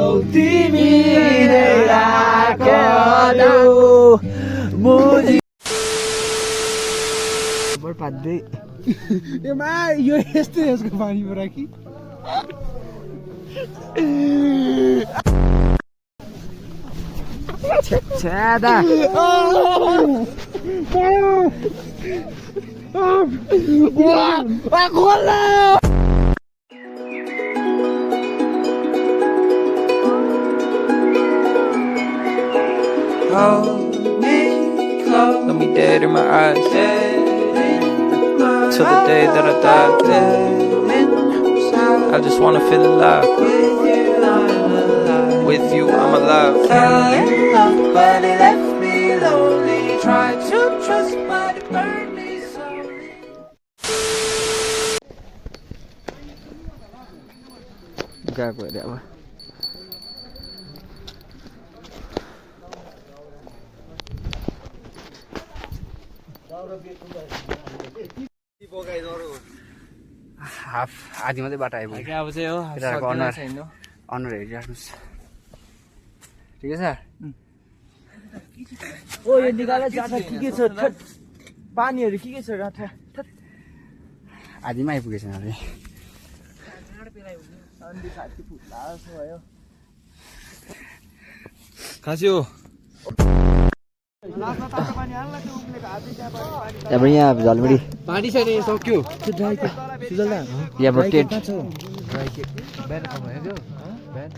लौ तिमीले राख्यौ मुजी बर्पादै यो मा यो यस्तो यसको पानीमा राखी छ्यादा Hold me close, let me dead in my eyes, till the day that I die. I just wanna feel alive. With you, I'm alive. Fell in love, but it left me lonely. Tried to trust, but it burned me slowly. गएको अरे अब half आधी मात्रै बाटो आइपुग्यो अब चाहिँ हो अनुहार हेरिराख्नुहोस् ठिकै छ ओ यो निकाले जाटा के छ पानीहरु के छ राठा आधीमा आइपुगेछ अरे खासि हो त्यहाँबाट यहाँ झलमुडी पानी छैन यो सक्यो त्यो ड्राई के सुजल दा यहाँबाट टेन्ट ड्राई के बिहान खायो त्यो बिहान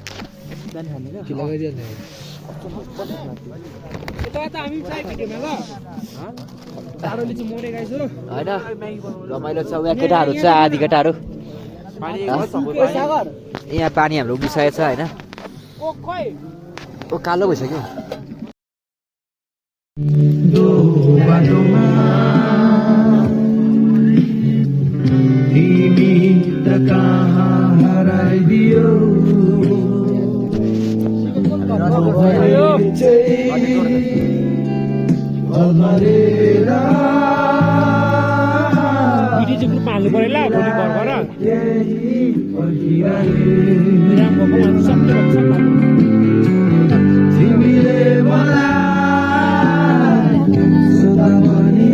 खाने के के लगाइदिन्छ यता त हामी चाहिँ केटीमा ल चारोले चाहिँ मोडे गाइस हो हैन रमाइलो छ यहाँ केटाहरू छ आधी केटाहरू यहाँ पानी हाम्रो उभिसकेको छ हैन ओ कालो भइसक्यो तिमी त कहाँ हराइदियो हाल्नु पऱ्यो ल भोलि घर तिमीले मलाई सोधा पनि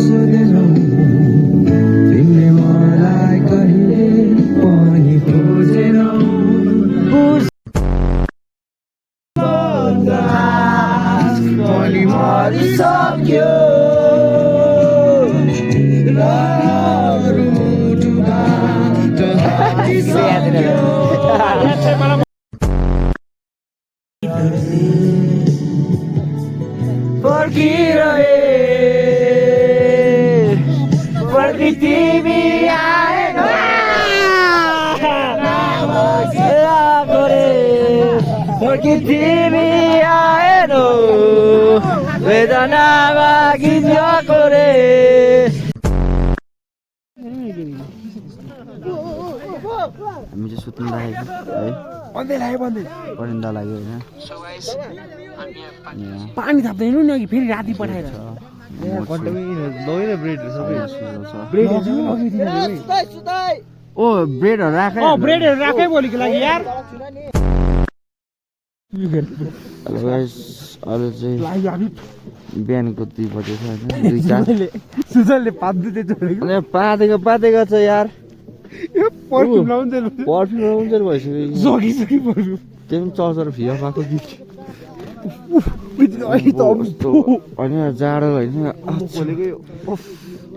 सोधेनौ तिमीले मलाई कहिले पनि खोजेनौ पनि मरिसक्यो तिमी आएन तिमी आएन वेदनामा गिज्याको रे हामी चाहिँ सुत्नु लागेको है परिन्दा लाग्यो होइन पानी थाप्दैन नि अघि फेरि राति पठाएर ओ ब्रेडहरू राखे ब्रेडहरू राखे भोलिको लागि यार अरू चाहिँ बिहानको 2 बजे छ होइन सुजलले पाँदै पातेको छ यार पर्फ्युम लाउँदैन भइसक्यो सकिसकि पर्फ्युम त्यो पनि चर्चर फिया पाएको गिफ्ट होइन जाडो होइन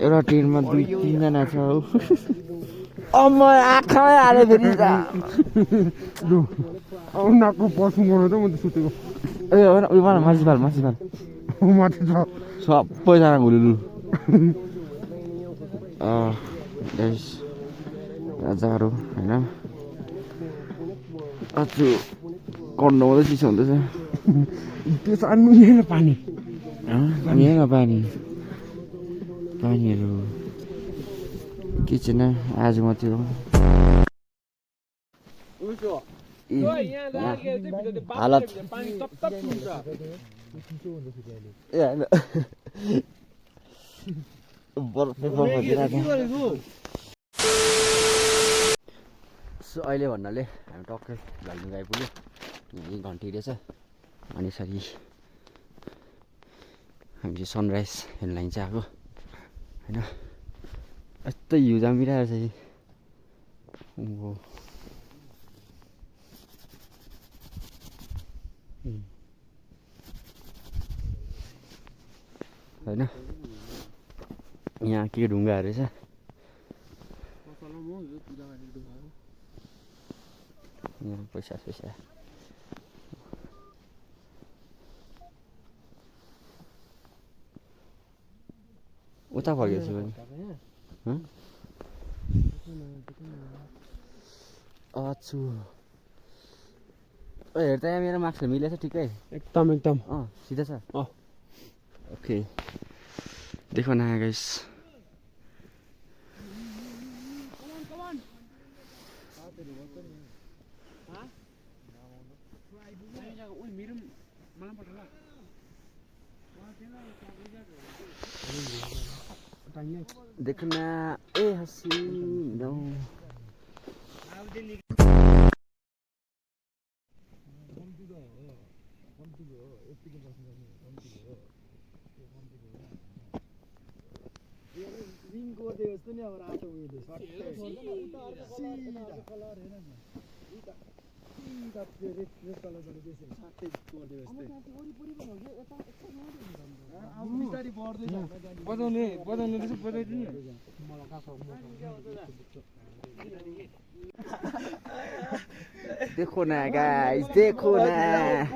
एउटा ट्रेनमा 2-3 जना छ हौ आँखामै हाल्यो फेरि नाकको पर्फ्युम बनाउँछ म त सुतेको ए होइन उयो मलाई माथि फाल माथि छ सबैजना घुलुलु जाडो होइन अझै कन्डो मात्रै चिसो हुँदैछ त्यो सानो यहाँ पानी यहाँ पानीहरू के छैन आज मात्रै हो हालत ए होइन अहिले भन्नाले हामी टक्कै झल्नु आइपुग्यो यही घन्टी रहेछ अनि यसरी हामी चाहिँ सनराइज हेर्न लागि चाहिँ आएको होइन यस्तो हिउँ जमिरहेको छ होइन यहाँ के ढुङ्गाहरू रहेछ यहाँ पैसा उता फर्केछु अछु हेर त यहाँ मेरो मार्क्सहरू मिलेछ ठिकै एकदम एकदम सिधा छ ओके देखो न गाइस देखना ए हसीना देखो ना गाइस देखो ना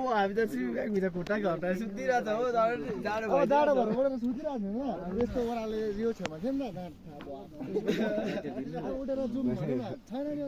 हामी त सिबिक भित्र खुट्टा घट्टा सुतिरहेछ हो जाडो भयो जाडो भएर मलाई त सुतिरहेको छैन हामी यस्तो ओराले यो छेउमा थियौँ नि त उठेर जुम छैन नि